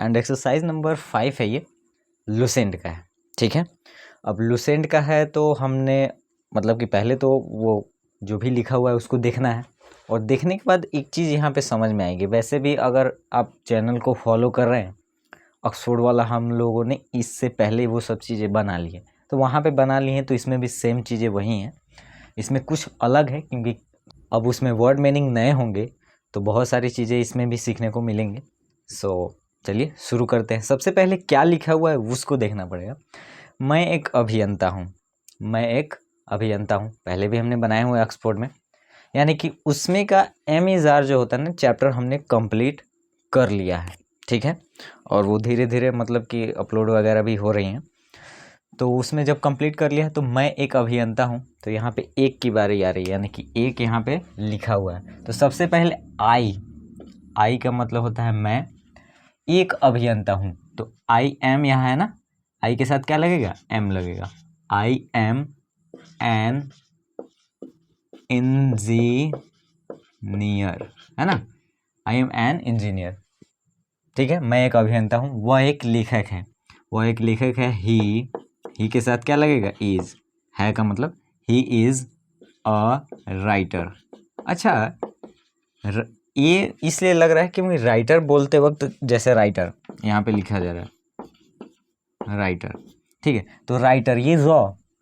And exercise number 5 है ये, Lucent का है। ठीक है, अब लुसेंट का है तो हमने मतलब कि पहले तो वो जो भी लिखा हुआ है उसको देखना है, और देखने के बाद एक चीज़ यहाँ पे समझ में आएगी। वैसे भी अगर आप चैनल को फॉलो कर रहे हैं, ऑक्सफोर्ड वाला हम लोगों ने इससे पहले वो सब चीज़ें बना ली है, तो वहाँ पे बना ली हैं, तो इसमें भी सेम चीज़ें वही हैं। इसमें कुछ अलग है क्योंकि अब उसमें वर्ड मीनिंग नए होंगे, तो बहुत सारी चीज़ें इसमें भी सीखने को मिलेंगे। सो चलिए शुरू करते हैं। सबसे पहले क्या लिखा हुआ है उसको देखना पड़ेगा। मैं एक अभियंता हूँ, मैं एक अभियंता हूँ, पहले भी हमने बनाए हुए ऑक्सफोर्ड में, यानी कि उसमें का एम-इज़-आर जो होता है ना चैप्टर हमने कंप्लीट कर लिया है। ठीक है, और वो धीरे धीरे मतलब कि अपलोड वगैरह भी हो रही हैं, तो उसमें जब कंप्लीट कर लिया है तो मैं एक अभियंता हूँ, तो यहाँ पे एक की बारी आ रही है, यानी कि एक यहाँ पे लिखा हुआ है। तो सबसे पहले आई का मतलब होता है मैं एक अभियंता हूँ, तो आई एम यहाँ है ना, आई के साथ क्या लगेगा, एम लगेगा। आई एम एन इंजीनियर, है ना, आई एम एन इंजीनियर। ठीक है, मैं एक अभियंता हूँ। वह एक लेखक है, वह एक लेखक है। ही के साथ क्या लगेगा, इज, है का मतलब ही इज अ राइटर। अच्छा, ये इसलिए लग रहा है कि मुझे राइटर बोलते वक्त जैसे राइटर यहाँ पे लिखा जा रहा है, राइटर। ठीक है, तो राइटर ये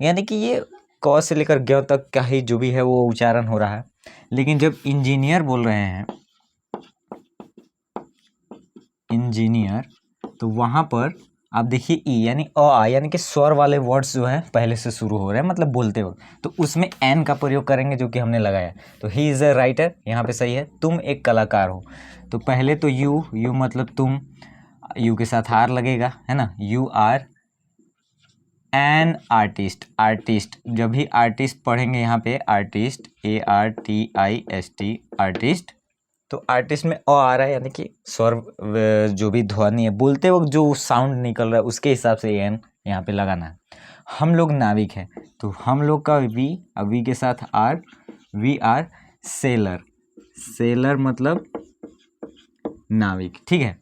यानी कि ये क से लेकर ग तक का ही जो भी है वो उच्चारण हो रहा है। लेकिन जब इंजीनियर बोल रहे हैं, इंजीनियर, तो वहाँ पर आप देखिए ई यानी अ यानी कि स्वर वाले वर्ड्स जो है पहले से शुरू हो रहे हैं, मतलब बोलते वक्त, तो उसमें एन का प्रयोग करेंगे जो कि हमने लगाया। तो ही इज़ अ राइटर, यहाँ पे सही है। तुम एक कलाकार हो, तो पहले तो यू मतलब तुम, यू के साथ आर लगेगा, है ना। यू आर एन आर्टिस्ट, जब भी आर्टिस्ट पढ़ेंगे यहाँ पे, आर्टिस्ट ARTIST आर्टिस्ट, तो आर्टिस्ट में अ आ रहा है, यानी कि स्वर जो भी ध्वनि है बोलते वक्त जो साउंड निकल रहा है उसके हिसाब से एन यहाँ पे लगाना है। हम लोग नाविक हैं, तो हम लोग का वी के साथ आर, वी आर सेलर मतलब नाविक। ठीक है,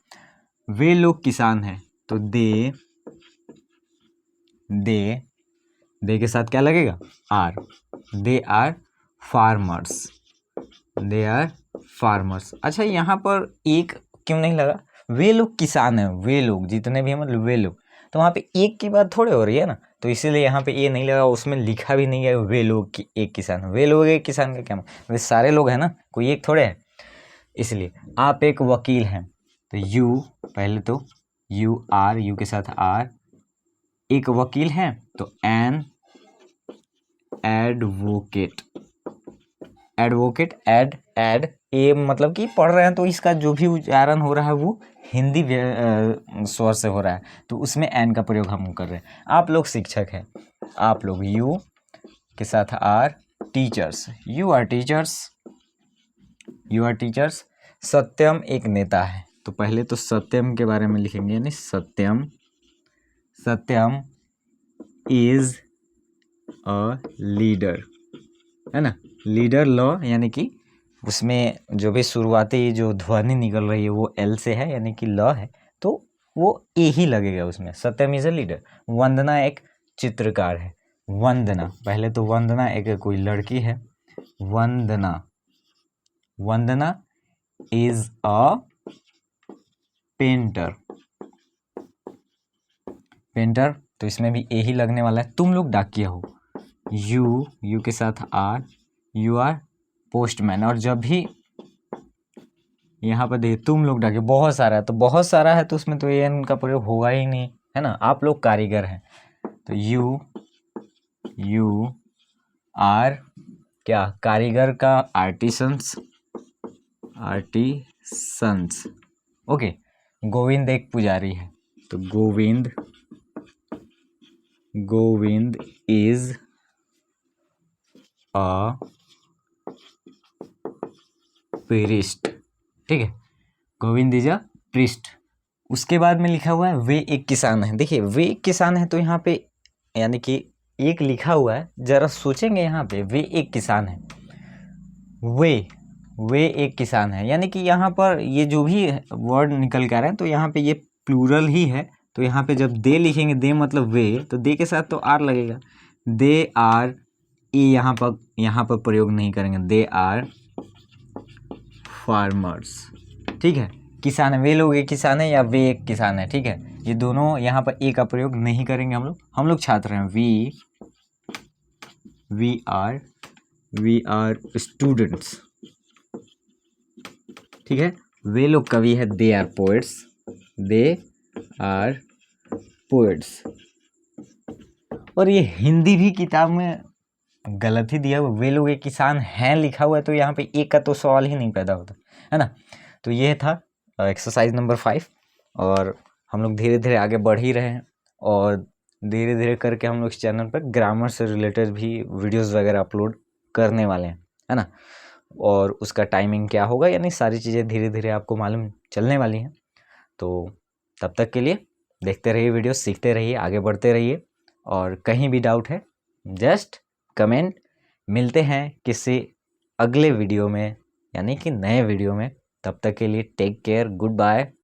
वे लोग किसान हैं, तो दे के साथ क्या लगेगा, आर। They are farmers. अच्छा, यहाँ पर एक क्यों नहीं लगा, वे लोग किसान हैं, वे लोग जितने भी हैं मतलब वे लोग, तो वहाँ पे एक की बात थोड़े हो रही है ना, तो इसीलिए यहाँ पे ये नहीं लगा। उसमें लिखा भी नहीं है वे लोग की एक किसान, वे लोग एक किसान का क्या, वे सारे लोग हैं ना, कोई एक थोड़े है। इसलिए आप एक वकील हैं, तो यू, पहले तो यू के साथ आर, एक वकील हैं, तो एन एडवोकेट एड ये मतलब कि पढ़ रहे हैं, तो इसका जो भी उच्चारण हो रहा है वो हिंदी स्वर से हो रहा है, तो उसमें एन का प्रयोग हम कर रहे हैं। आप लोग शिक्षक हैं, आप लोग यू के साथ are, teachers, you are teachers. Satyam एक नेता है, तो पहले तो सत्यम के बारे में लिखेंगे, यानी सत्यम इज अ लीडर, है ना। लीडर लॉ, यानी कि उसमें जो भी शुरुआती जो ध्वनि निकल रही है वो एल से है, यानी कि ल है, तो वो ए ही लगेगा उसमें। सत्यम इज अ लीडर। वंदना एक चित्रकार है, वंदना, पहले तो वंदना एक कोई लड़की है, वंदना इज अ पेंटर, तो इसमें भी ए ही लगने वाला है। तुम लोग डाकिया हो, यू के साथ आर, यू आर पोस्टमैन, और जब भी यहाँ पर देखिए तुम लोग डाकिए, बहुत सारा है, तो बहुत सारा है तो उसमें तो एन का प्रयोग होगा ही नहीं, है ना। आप लोग कारीगर हैं, तो यू आर क्या, कारीगर का आर्टिसंस। ओके। गोविंद एक पुजारी है, तो गोविंद इज अ प्रीस्ट। ठीक है, गोविंद इज अ प्रीस्ट। उसके बाद में लिखा हुआ है वे एक किसान है। देखिए वे एक किसान है, तो यहाँ पे यानी कि एक लिखा हुआ है, जरा सोचेंगे यहाँ पे, वे एक किसान है, वे एक किसान है, यानी कि यहाँ पर ये जो भी वर्ड निकल के आ रहे हैं, तो यहाँ पे ये प्लूरल ही है, तो यहाँ पे जब दे लिखेंगे, दे मतलब वे, तो दे के साथ तो आर लगेगा। दे आर, ए यहाँ पर प्रयोग नहीं करेंगे, दे आर फार्मर्स, ठीक है। किसान है, वे लोग एक किसान है या वे एक किसान है, ठीक है। ये दोनों यहाँ पर ए का प्रयोग नहीं करेंगे हम लोग छात्र हैं। वी आर स्टूडेंट्स, ठीक है। वे लोग कवि है, दे आर पोएट्स। और ये हिंदी भी किताब में गलत ही दिया हुआ, वे लोग एक किसान हैं लिखा हुआ है, तो यहाँ पे एक का तो सवाल ही नहीं पैदा होता है ना। तो ये था एक्सरसाइज नंबर 5, और हम लोग धीरे धीरे आगे बढ़ ही रहे हैं, और धीरे धीरे करके हम लोग इस चैनल पर ग्रामर से रिलेटेड भी वीडियोस वगैरह अपलोड करने वाले हैं, है ना। और उसका टाइमिंग क्या होगा, यानी सारी चीज़ें धीरे धीरे आपको मालूम चलने वाली हैं। तो तब तक के लिए देखते रहिए वीडियो, सीखते रहिए, आगे बढ़ते रहिए, और कहीं भी डाउट है जस्ट कमेंट। मिलते हैं किसी अगले वीडियो में, यानी कि नए वीडियो में। तब तक के लिए टेक केयर, गुड बाय।